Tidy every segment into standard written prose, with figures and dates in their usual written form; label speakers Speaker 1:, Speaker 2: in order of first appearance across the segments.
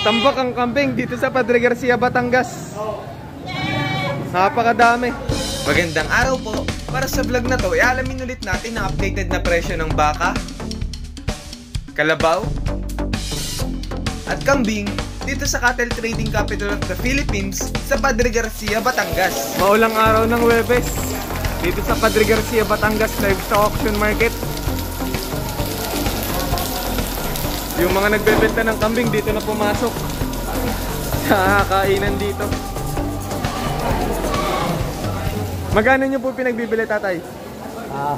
Speaker 1: Tambak ang kambing dito sa Padre Garcia, Batangas. Napakadami. Magandang araw po. Para sa vlog na to, ialamin ulit natin ang updated na presyo ng baka, kalabaw, at kambing dito sa Cattle Trading Capital of the Philippines sa Padre Garcia, Batangas. Maulang araw ng Huwebes dito sa Padre Garcia, Batangas Livestock Auction Market. Yung mga nagbebenta ng kambing dito na pumasok sa kainan dito. Magkano nyo po pinagbibili, tatay?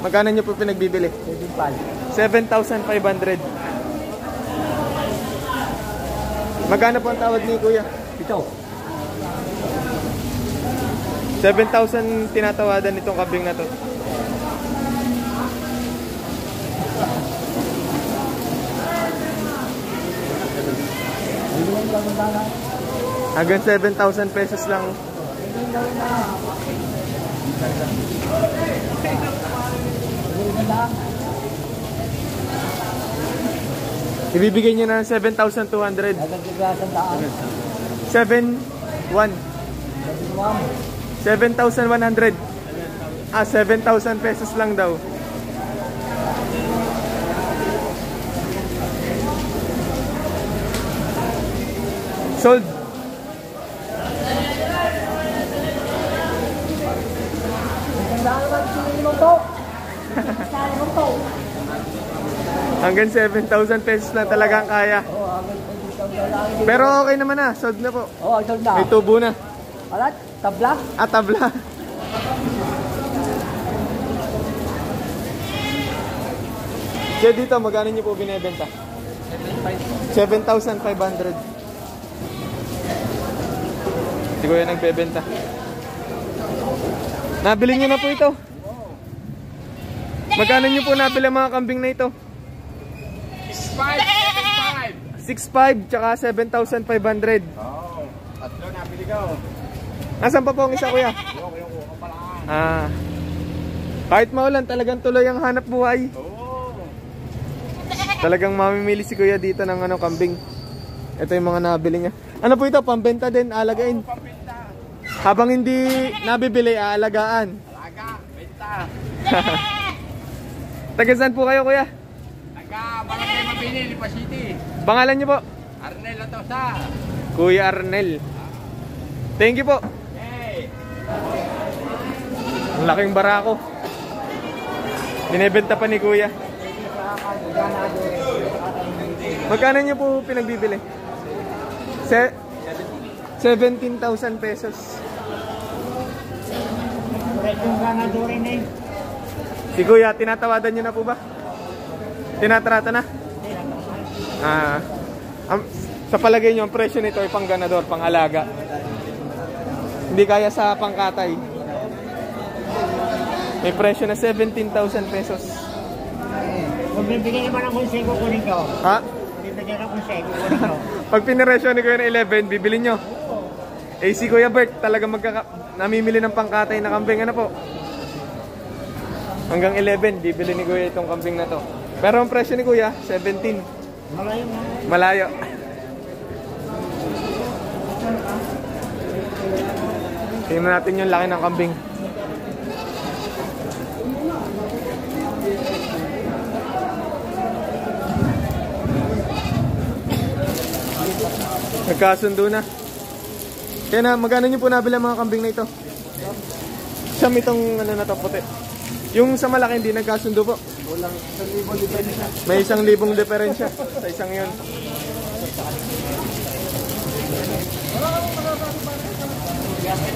Speaker 1: Magkano nyo po pinagbibili? 7,500. Magkano po ang tawad ni kuya?
Speaker 2: Ito.
Speaker 1: 7,000 tinatawadan nitong kambing na to. Hanggang 7,000 pesos lang. Ibibigay niyo na ng 7,200. 7,100. 7,000 pesos lang daw. Sold. Hanggang 7,000 pesos lang talaga ang kaya. Pero okay naman na, sold na po.
Speaker 2: Oo, sold na.
Speaker 1: May tubo na.
Speaker 2: Alat, tabla?
Speaker 1: Tabla. Kaya dito, magkano niyo po binibenta? 7,500. Hindi ko yan nagbebenta. Nabili niyo na po ito. Magkano niyo po nabili mga kambing na ito? 6,500 tsaka 7,500.
Speaker 2: Oo. Tatlo nabili ko.
Speaker 1: Nasaan pa po ang isa, kuya? Kahit maulan, talagang tuloy ang hanap buhay. Talagang mamimili si kuya dito ng kambing. Ito yung mga nabili niya. Ano po ito? Pambenta din, alagain. Habang hindi nabibili, aalagaan.
Speaker 2: Alaga, benta.
Speaker 1: Taga saan po kayo, kuya?
Speaker 2: Taga Barangay Mabini, Lipa City.
Speaker 1: Pangalan niyo po?
Speaker 2: Arnel Atosa.
Speaker 1: Kuya Arnel. Thank you po.
Speaker 2: Hey.
Speaker 1: Ang laking barako. Binibenta pa ni kuya. Magkano niyo po pinagbibili? 17,000 pesos. Si kuya, tinatawadan niyo na po ba? Tinatrata na? Sa palagay niyo, ang presyo nito ay pang ganador, pang alaga. Hindi kaya sa pangkatay. May presyo na 17,000 pesos.
Speaker 2: Kung bibigyan naman ng konsego, kunin ko.
Speaker 1: Ha?
Speaker 2: Bibigyan ng konsego, kunin ko.
Speaker 1: Pag piniresyo ni kuya ng 11, bibili nyo. Eh si Kuya Bert, talagang namimili ng pangkatay na kambing. Ano po? Hanggang 11, bibili ni kuya itong kambing na to. Pero ang presyo ni kuya, 17.
Speaker 2: Malayo mo.
Speaker 1: Malayo. Tingnan natin yung laki ng kambing. Nagkasundo na. Kaya na, magkano nyo po nabili mga kambing na ito? Siyam itong na to, puti. Yung sa malaki hindi nagkasundo po.
Speaker 2: Walang 1,000 diferensya.
Speaker 1: May 1,000 diferensya sa isang yun.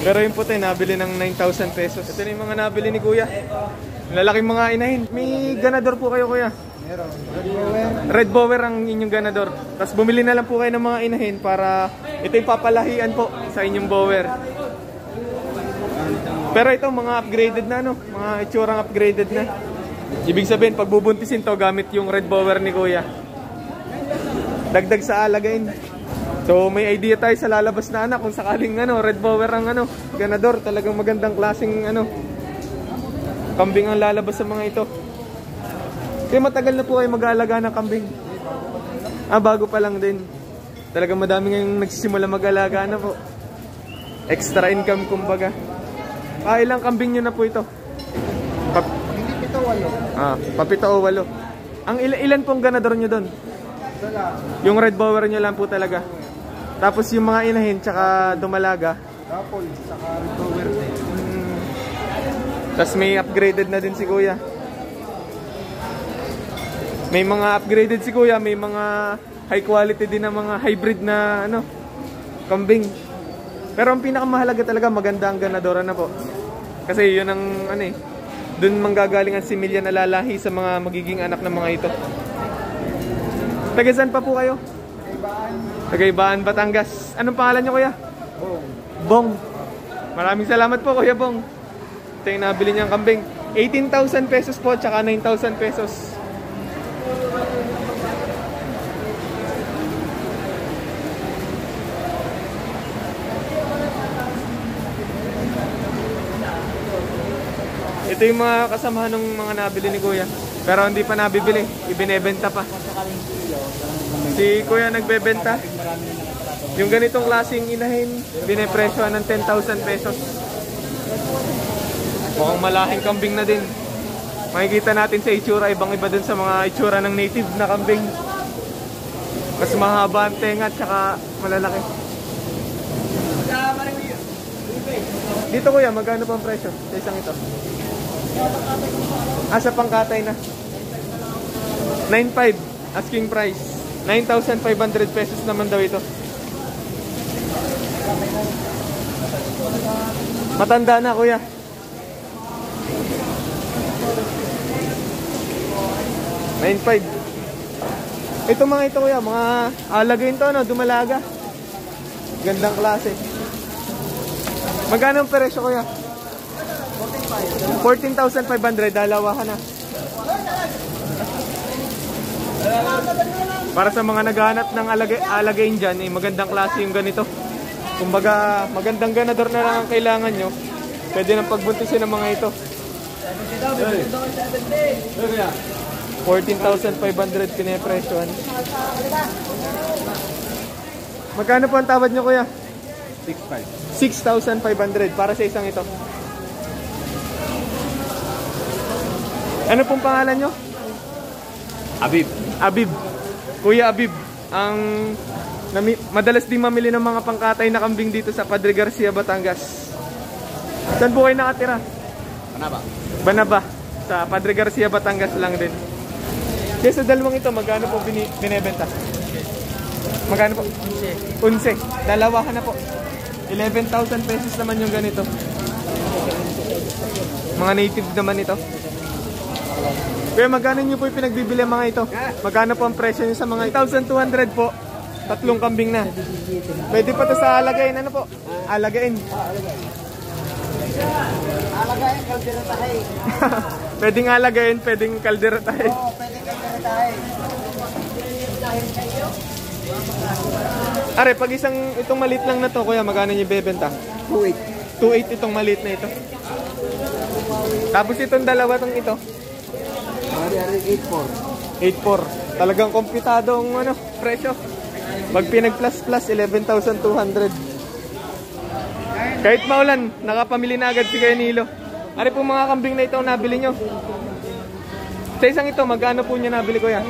Speaker 1: Pero yung puti, nabili ng 9,000 pesos. Ito na yung mga nabili ni kuya. Lalaking mga inahin. May ganador po kayo, kuya?
Speaker 2: Meron. Red Bower.
Speaker 1: Red Bower ang inyong ganador. Tapos bumili na lang po kayo ng mga inahin para ito yung papalahian po sa inyong bower. Pero ito mga upgraded na, no? Mga itsurang upgraded na. Ibig sabihin, pag bubuntisin to, gamit yung Red Bower ni kuya. Dagdag sa alagain. So may idea tayo sa lalabas na anak kung sakaling Red Bower ang ganador. Talagang magandang klaseng kambing ang lalabas sa mga ito. Kaya matagal na po kayo mag-aalaga ng kambing. Bago pa lang din. Talagang madami ngayong nagsisimula mag-alaga na po. Extra income kumbaga. Ilang kambing nyo na po ito?
Speaker 2: Hindi 7-8.
Speaker 1: Papito o 8. Ang ilan pong ganador nyo doon? Yung red bower nyo lang po talaga. Tapos yung mga inahin tsaka dumalaga.
Speaker 2: Couple, saka red bower din.
Speaker 1: Tapos may upgraded na din si kuya. May mga upgraded si kuya, may mga high quality din na mga hybrid na kambing. Pero ang pinakamahalaga talaga maganda ang ganadora na po. Kasi yun ang doon manggagaling ang similya na lalahi sa mga magiging anak ng mga ito. Tagasan pa po kayo? Tagaybaan, Batangas. Anong pangalan nyo kuya? Bong. Maraming salamat po kuya Bong. Ito yung nabili niyang kambing. 18,000 pesos po, tsaka 9,000 pesos. Ito yung mga kasamahan ng mga nabili ni kuya. Pero hindi pa nabibili, ibinebenta pa. Si kuya nagbebenta. Yung ganitong klaseng inahin, binepresyohan ng 10,000 pesos. Mukhang malaking kambing na din. Makikita natin sa itsura, ibang iba dun sa mga itsura ng native na kambing. Mas mahaba ang tenga at saka malalaki. Dito kuya, magkano pa ang presyo sa isang ito? Sa pangkatay na 9,500 asking price. 9,500 pesos naman daw ito. Matanda na kuya. Ito mga ito kuya, mga alagayin to dumalaga. Gandang klase. Magkano ang presyo kuya? 14,500, dalawahan na. Para sa mga naghahanap ng alagayin dyan, magandang klase yung ganito. Kumbaga, magandang ganador na lang ang kailangan nyo. Pwede nang pagbuntisin ng mga ito. 14,500 pinapresyohan. Magkano po ang tawad nyo kuya? 6,500 para sa isang ito. Ano pong pangalan nyo? Abib. Kuya Abib. Ang madalas din mamili ng mga pangkatay na kambing dito sa Padre Garcia, Batangas. Saan po kayo nakatira? Banaba. Sa Padre Garcia, Batangas lang din. Kaya sa dalawang ito, magkano po binibenta? Magkano po? 11. Dalawahan na po. 11,000 pesos naman yung ganito. Mga native naman ito. Kaya magkano nyo po yung pinagbibili mga ito? Magkano po ang presyo nyo sa mga 1,200 po? 3 kambing na. Pwede pa to sa alagain. Ano po? Alagain.
Speaker 2: Alagain, kaldera tayo.
Speaker 1: Pwedeng alagain, pwedeng kaldera tayo.
Speaker 2: Oo, pwedeng kaldera tayo.
Speaker 1: Are, pag itong maliit lang na to, kuya, magkano nyo bebenta? 2,800 itong maliit na ito. Tapos itong dalawa tong ito. 8,400. Talagang komputado ang presyo. Pag pinag-plus 11,200. Kahit maulan, nakapamili na agad si Kuya Nilo. Ano po mga kambing na ito ang nabili nyo? Sa isang ito, magkano po niya nabili kuya?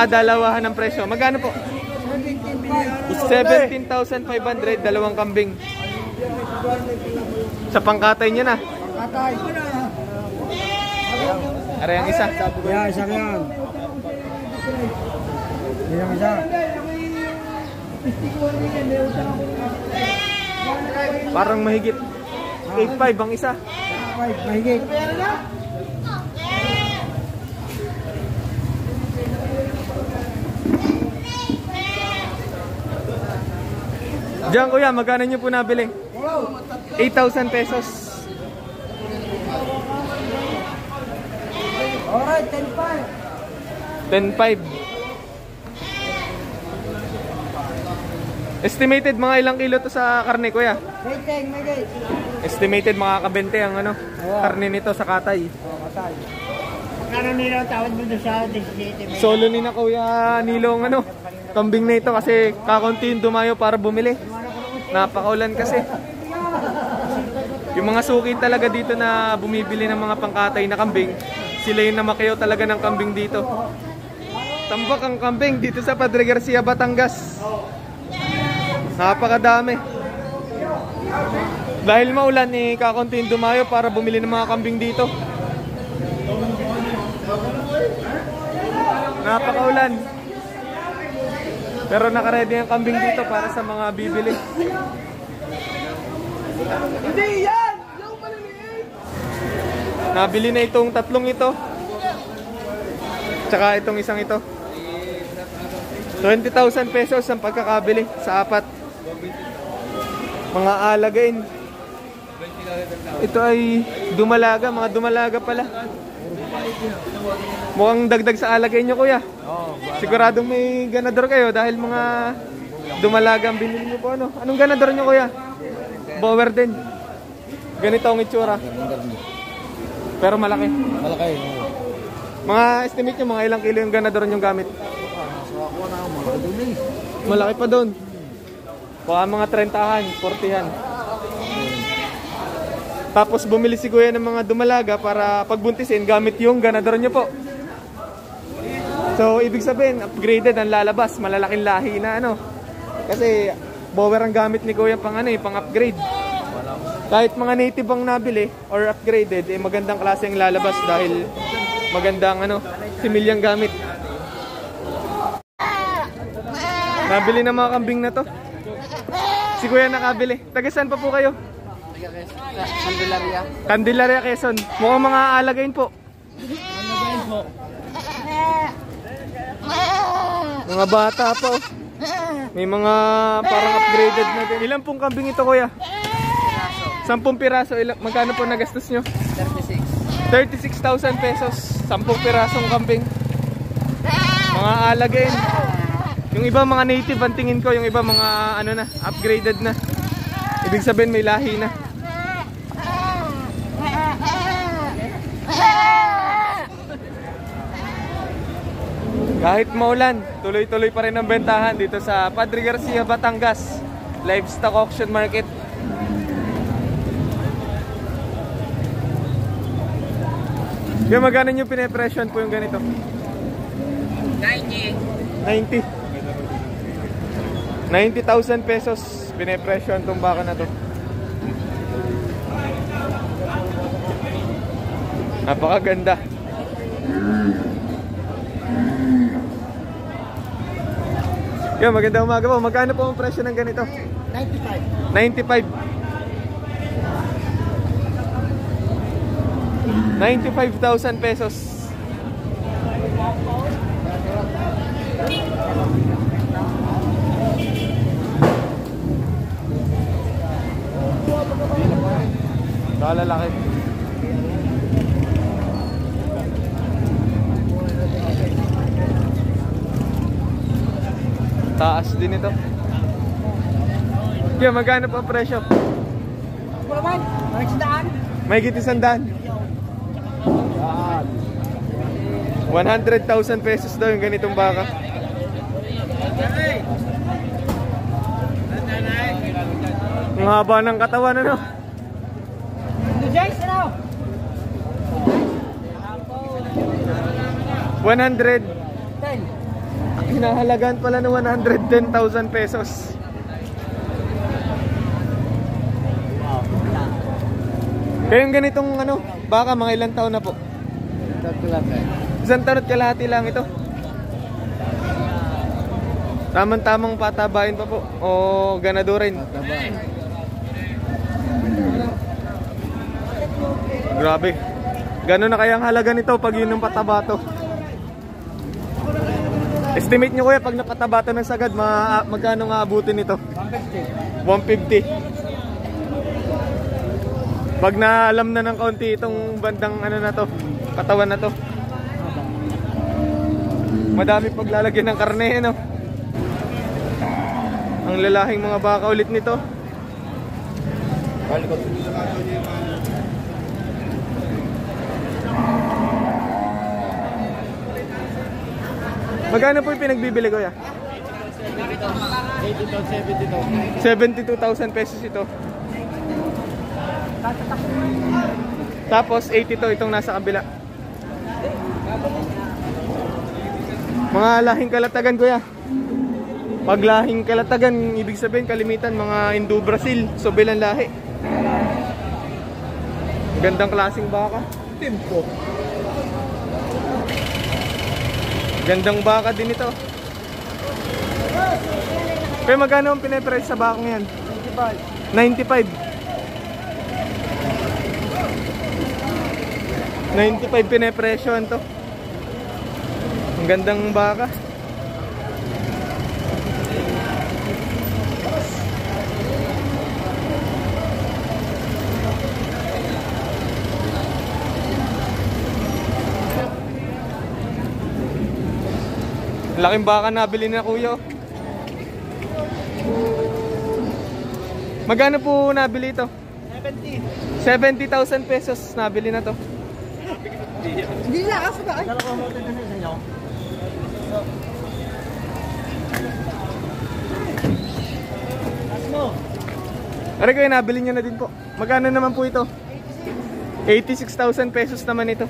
Speaker 1: Dalawahan ng presyo. Magkano po? 17,500, dalawang kambing. Sa pangkatay niya na.
Speaker 2: Pangkatay.
Speaker 1: Are ang isa.
Speaker 2: Yeah, isa yan. Yan isa.
Speaker 1: Parang mahigit 8,500 ang isa.
Speaker 2: 8,500 mahigit.
Speaker 1: Diyan kuya, magkano nyo po nabili? 8,000 pesos.
Speaker 2: Alright,
Speaker 1: 10,500. Estimated mga ilang kilo to sa karne kuya? Estimated mga kabente ang karne nito sa katay.
Speaker 2: Katay. Magkano nila ang tawad mo doon sa 17?
Speaker 1: Solo ni na kuya Nilo ang kambing na ito kasi kakunti yung dumayo para bumili. Napakaulan kasi. Yung mga suki talaga dito na bumibili ng mga pangkatay na kambing, sila yung namakyaw talaga ng kambing dito. Tambak ang kambing dito sa Padre Garcia, Batangas. Napakadami. Dahil maulan, kakunti yung dumayo para bumili ng mga kambing dito. Napakaulan. Pero nakaready ang kambing dito para sa mga bibili. Hindi yan! Nabili na itong tatlong ito. Tsaka itong isang ito. 20,000 pesos ang pagkakabili sa apat. Mga alagain. Ito ay dumalaga, mga dumalaga pala. Mukhang dagdag sa alagay nyo, kuya. Siguradong may ganador kayo dahil mga dumalaga ang binili nyo po. Ano? Anong ganador nyo, kuya? Bower din. Ganito ang itsura. Pero malaki.
Speaker 2: Malaki.
Speaker 1: Mga estimate nyo, mga ilang kilo yung ganador nyo gamit? Malaki pa doon. Baka mga 30-an, 40-an. Tapos bumili si kuya ng mga dumalaga para pagbuntisin gamit yung ganador nyo po. So ibig sabihin upgraded ang lalabas, malalaking lahi na ano. Kasi bower ang gamit ni kuya pang ano, pang upgrade. Kahit mga native ang nabili or upgraded, magandang klase ang lalabas dahil magandang ano, similyang gamit. Nabili na mga kambing na to. Si kuya nakabili. Taga saan pa po kayo?
Speaker 2: Candelaria.
Speaker 1: Candelaria, Quezon. Mukhang mga alagain po.
Speaker 2: Alagain po.
Speaker 1: Mga bata po. May mga parang upgraded na din. Ilan pong kambing ito, kuya? 10 piraso. Magkano po nagastos nyo? 36,000 pesos. 10 pirasong kambing. Mga alagain. Yung iba mga native ang tingin ko. Yung iba mga ano na, upgraded na. Ibig sabihin may lahi na. Kahit maulan, tuloy-tuloy pa rin ang bentahan dito sa Padre Garcia, Batangas Livestock Auction Market. Yung magkano nyo pinapresyon po yung ganito? 90. 90,000 pesos pinapresyon tong baka na to. Napakaganda. Yo, magandang umaga po. Magkano po ang presyo ng ganito?
Speaker 2: 95.
Speaker 1: 95. 95,000 pesos. Kalalaki. Taas din ito. Kaya magkano po ang presyo? May higit 100. 100,000 pesos daw yung ganitong baka. Ang haba ng katawan, ano? 100. Hinahalagaan pala ng 110,000 pesos. Kaya yung ganitong ano, baka mga ilang taon na po? Isang taon at kalahati lang ito. Tamang-tamang patabain pa po o ganado rin. Grabe. Gano'n na kaya ang halaga nito pag yun ng pataba to? Estimate nyo kuya pag napataba to ng sagad, magkano nga abutin nito? 150. Pag naalam na ng kaunti itong bandang ano na to, katawan na to. Madami paglalagyan ng karne, no? Ang lalahing mga baka ulit nito. Magkano po yung pinagbibili, kuya? 72,000 pesos ito. Tapos 82 itong nasa kabila. Mga lahing kalatagan kuya. Pag lahing kalatagan, ibig sabihin kalimitan mga Indo-Brazil, so bilang lahi. Gandang klaseng baka. Tempo. Gandang baka din ito. Pero magkano ang pinaprice sa bakang yan? 95. 95 pinapresyohan to. Ang gandang baka. Laking baka nabili na kuya. Magkano po nabili ito? 70,000 pesos nabili na to.
Speaker 2: Hindi na kasi ba?
Speaker 1: Are kayo nabili nyo na din po. Magkano naman po ito? 86,000 pesos naman ito.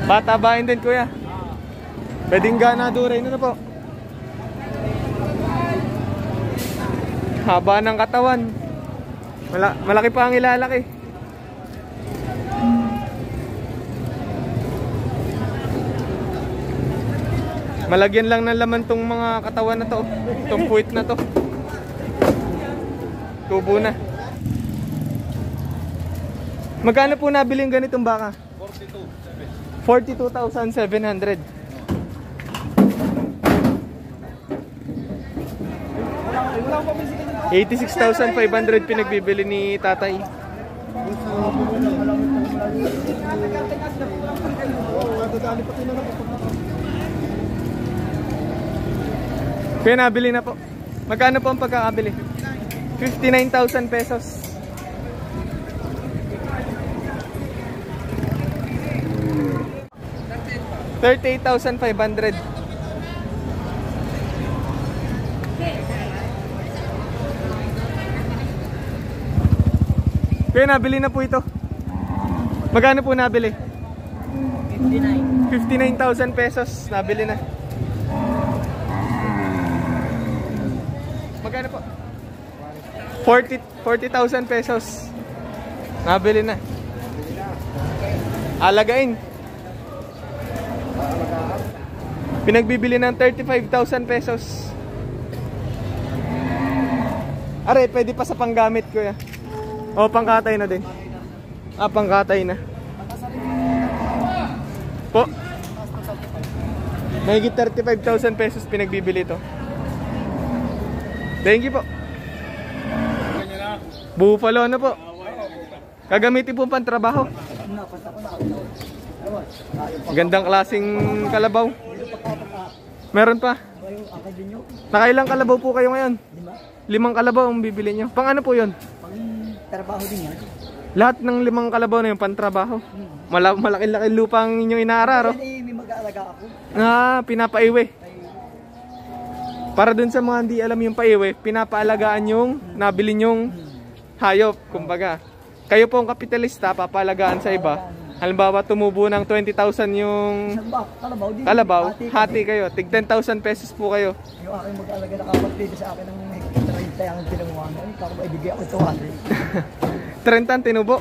Speaker 1: Patabain din kuya. Pwedeng ganaduray na po. Haba ng katawan. Malaki pa ang ilalaki. Malagyan lang ng laman tong mga katawan na to. Itong puwit na to. Tubo na. Magkano po nabili yung ganitong baka? 42,700. $86,500 pinagbibili ni tatay. Kaya nabili na po. Magkano po ang pagkakabili? 59,000 pesos. $38,500. Kaya nabili na po ito. Magkano po nabili? 59,000 pesos nabili na. Magkano po? 40,000 pesos nabili na. Alagain. Pinagbibili ng 35,000 pesos. Are, pwede pa sa panggamit kuya. O, pangkatay na din. Ah, pangkatay na. Po. Mahigit 35,000 pesos pinagbibili ito. Thank you po. Buffalo na po. Kagamitin po pang trabaho. Gandang klaseng kalabaw. Meron pa. Nakailang kalabaw po kayo ngayon? 5 kalabaw ang bibili nyo. Pang ano po yun?
Speaker 2: Pang trabaho din yan.
Speaker 1: Lahat ng 5 kalabaw na yun, pang trabaho. Malaki-laki lupa ang inyong inaararo.
Speaker 2: May mag-aalaga ako.
Speaker 1: Ah, pinapaiwi. Para dun sa mga hindi alam yung paiwi, pinapaalagaan yung nabili nyong hayop, kumbaga. Kayo po ang kapitalista, papaalagaan sa iba. Halimbawa, tumubo ng 20,000 yung kalabaw, hati kayo. Tig 10,000 pesos po kayo.
Speaker 2: Yung aking mag-aalaga na kapatid sa akin ng 30 ang tinamuhan. Kako ibigay ako 200.
Speaker 1: 30 ang tinubo.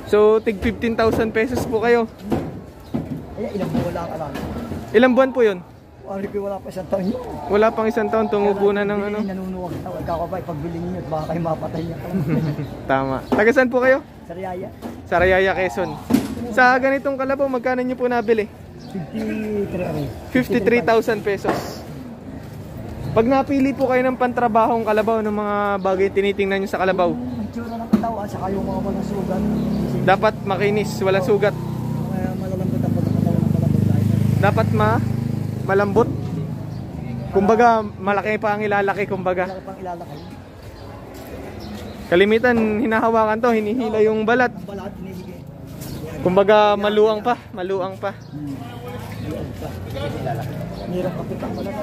Speaker 1: So, tig 15,000 pesos po kayo.
Speaker 2: Ay, ilang buwan lang alam.
Speaker 1: Ilang buwan po yun?
Speaker 2: Wala pa isang taon yun.
Speaker 1: Wala pang isang taon, tumubo na ng ano.
Speaker 2: Nanunuwag na. Kako ba, pagbili niyo at baka kayo mapatay niya.
Speaker 1: Tama. Taga saan po kayo?
Speaker 2: Sariaya.
Speaker 1: Sarayaya, Quezon. Sa ganitong kalabaw, magkano nyo po nabili? 53,000 pesos. Pag napili po kayo ng pantrabahong kalabaw ng mga bagay tinitingnan nyo sa kalabaw,
Speaker 2: Ang tsura ng katawan, saka yung mga walang sugat.
Speaker 1: dapat makinis, walang sugat.
Speaker 2: Malalambot ang pagkakatawan ng malambot tayo.
Speaker 1: Dapat malambot. Kumbaga, malaki pa ang ilalaki, kumbaga.
Speaker 2: Wala pang ilalakay.
Speaker 1: Kalimitan, hinahawakan to, hinihila yung balat.
Speaker 2: Ang balat, hinihigay.
Speaker 1: Kumbaga maluang pa, maluang pa.
Speaker 2: Hirap kapitan ko lang.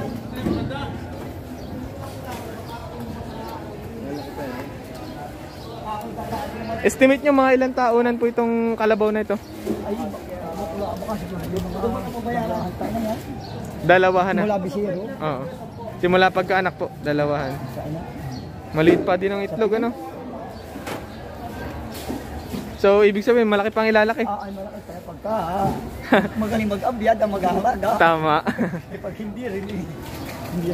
Speaker 1: Estimate nyo mga ilang taonan po itong kalabaw na ito?
Speaker 2: Ay, baka siguro. Dalawahan tayo na yan.
Speaker 1: Dalawahan na?
Speaker 2: Mula bisiro.
Speaker 1: Oo. Simula pagkaanak po, dalawahan.
Speaker 2: Saan na?
Speaker 1: Maliit pa din ang itlog, ano? So, ibig sabihin, malaki pang ilalaki.
Speaker 2: Ay, malaki tayo pagka. Magaling mag-abyad ang mag-aalaga.
Speaker 1: Tama.
Speaker 2: Pag hindi rin eh.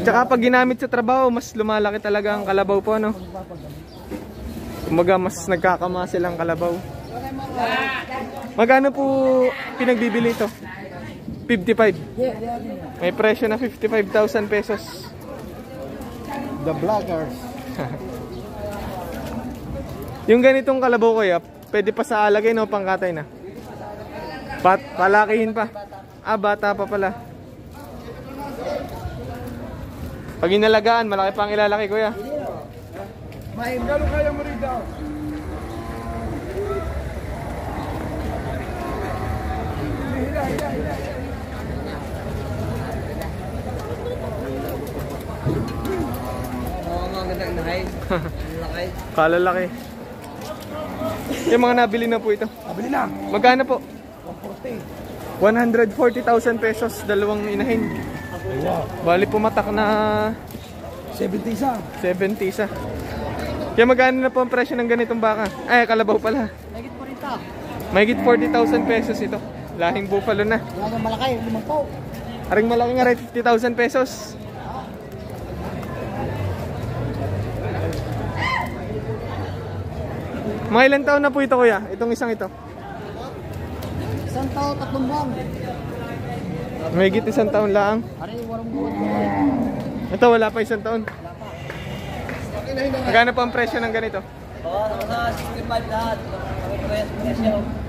Speaker 1: Tsaka pag ginamit sa trabaho, mas lumalaki talaga ang kalabaw po, ano? Kumbaga, mas nagkakamasil ang kalabaw. Magkano po pinagbibili ito? 55. May presyo na 55,000 pesos.
Speaker 2: The Blackers.
Speaker 1: Yung ganitong kalabaw kuya, pwede pa sa alagay no, pangkatay na. Palakihin pa. Ah, bata pa pala. Pag inalagaan, malaki pang ilalaki kuya.
Speaker 2: May gano'n kaya mo rin daw.
Speaker 1: Kalalaki. Yung mga nabili na po ito.
Speaker 2: Nabili na.
Speaker 1: Magkano po?
Speaker 2: 140.
Speaker 1: 140,000 pesos, dalawang inahin. Bali pumatak na
Speaker 2: 70 isa.
Speaker 1: 70 isa. Kaya magkano na po ang presyo ng ganitong baka? Ay, kalabaw pala.
Speaker 2: Nagit po rin ta.
Speaker 1: Mahigit 40,000 pesos ito. Lahing buffalo na.
Speaker 2: Wala nang malaki, limang po.
Speaker 1: Aring malaki nga rin, 50,000 pesos. Mga ilang taon na po ito kuya? Itong isang ito?
Speaker 2: Isang tao, 3 buwan.
Speaker 1: Mahigit 1 taon lang.
Speaker 2: Aray, warang buwan.
Speaker 1: Ito wala pa 1 taon. Magkano po ang presyo ng ganito?
Speaker 2: Oo, nasa 65 lahat.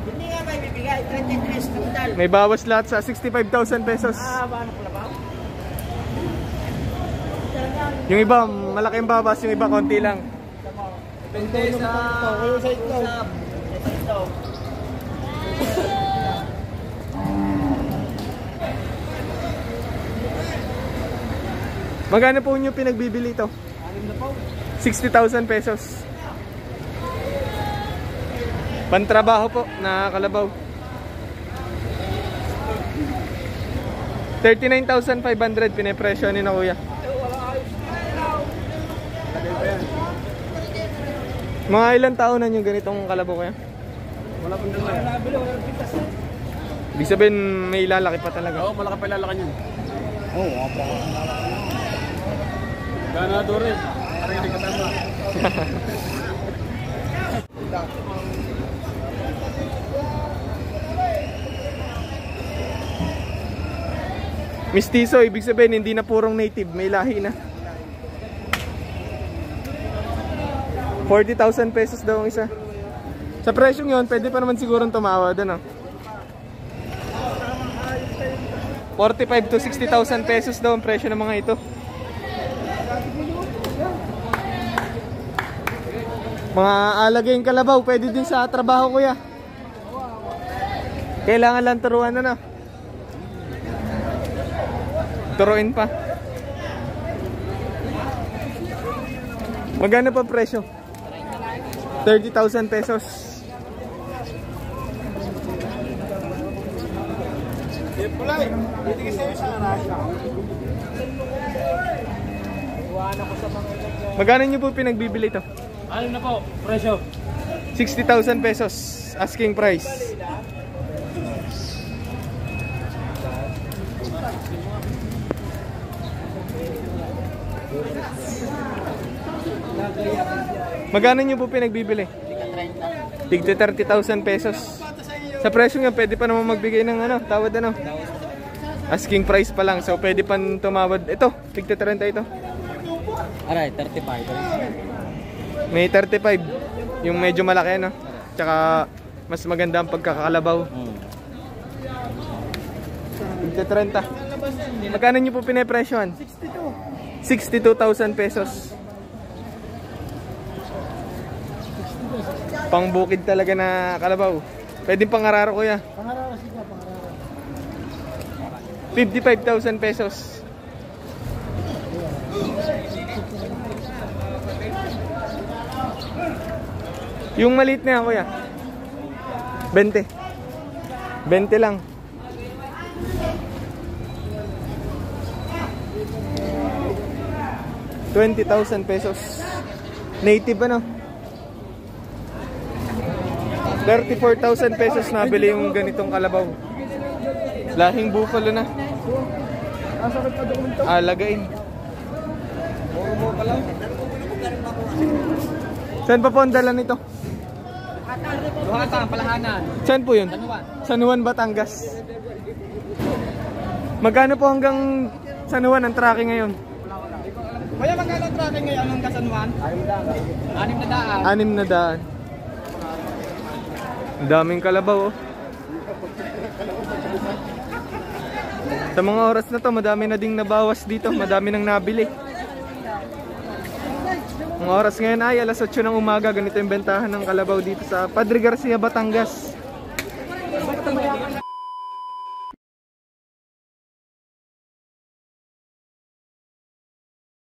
Speaker 2: Hindi nga may bibigay, 23 kapital.
Speaker 1: May bawas lahat sa 65,000 pesos.
Speaker 2: Paano ko labaw?
Speaker 1: Yung iba, malaki ang bawas, yung iba konti lang.
Speaker 2: Depende sa itlog.
Speaker 1: Magkano po nyo pinagbibili ito? 60,000 pesos. Pantrabaho po na kalabaw. 39,500 pinipresyo ni na kuya. Mga ilang taon na yung ganitong kalabaw kuya?
Speaker 2: Wala pong dalawa.
Speaker 1: Ibig sabihin may ilalaki pa talaga.
Speaker 3: Oo, malaki pa ilalakan yun.
Speaker 2: Oo, apa.
Speaker 3: Ganado rin. Parang hindi katama.
Speaker 1: Mistiso, ibig sabihin hindi na purong native, may lahi na. 40,000 pesos daw ang isa. Sa presyong yun, pwede pa naman sigurong tumawad, ano? 45 to 60,000 pesos daw ang presyo ng mga ito. Mga alagay yung kalabaw, pwede din sa trabaho kuya. Kailangan lang turuan na. Turuin pa. Magkano pa presyo? 30,000 pesos. Magkano nyo po pinagbibili ito?
Speaker 3: Ano na po, presyo?
Speaker 1: 60,000 pesos. Asking price. Magkano nyo po pinagbibili? Tigti 30,000 pesos. Sa presyo nga, pwede pa naman magbigay ng ano, tawad ano. Asking price pa lang, so pwede pa tumawad. Ito, tigti 30 ito.
Speaker 2: Aray, 35.
Speaker 1: May 35, yung medyo malaki ano. Tsaka mas maganda ang pagkakalabaw. Tigti 30. Magkano nyo po pinapresyohan? 62,000 pesos. Pangbukid talaga na kalabaw. Pwedeng pangararo kuya.
Speaker 2: Pangararo siya, pangararo.
Speaker 1: 55,000 pesos. Yung maliit na yan kuya. 20. 20 lang. ₱20,000. Native ano? 34,000 pesos nabili yung ganitong kalabaw. Lahing buffalo na.
Speaker 2: Nasakit pa doon to.
Speaker 1: Alagain. Saan pa po ang dala nito?
Speaker 3: Duhata, Palahanan.
Speaker 1: Saan po yun? San Juan, Batangas. Magkano po hanggang San Juan ang tracking ngayon?
Speaker 3: Kuya, magkano tracking ngayon ng Kasanuan? 600.
Speaker 1: 600. Ang daming kalabaw oh. Sa mga oras na to, madami na ding nabawas dito. Madami nang nabili. Ang oras ngayon ay alas 8 ng umaga. Ganito yung bentahan ng kalabaw dito sa Padre Garcia, Batangas.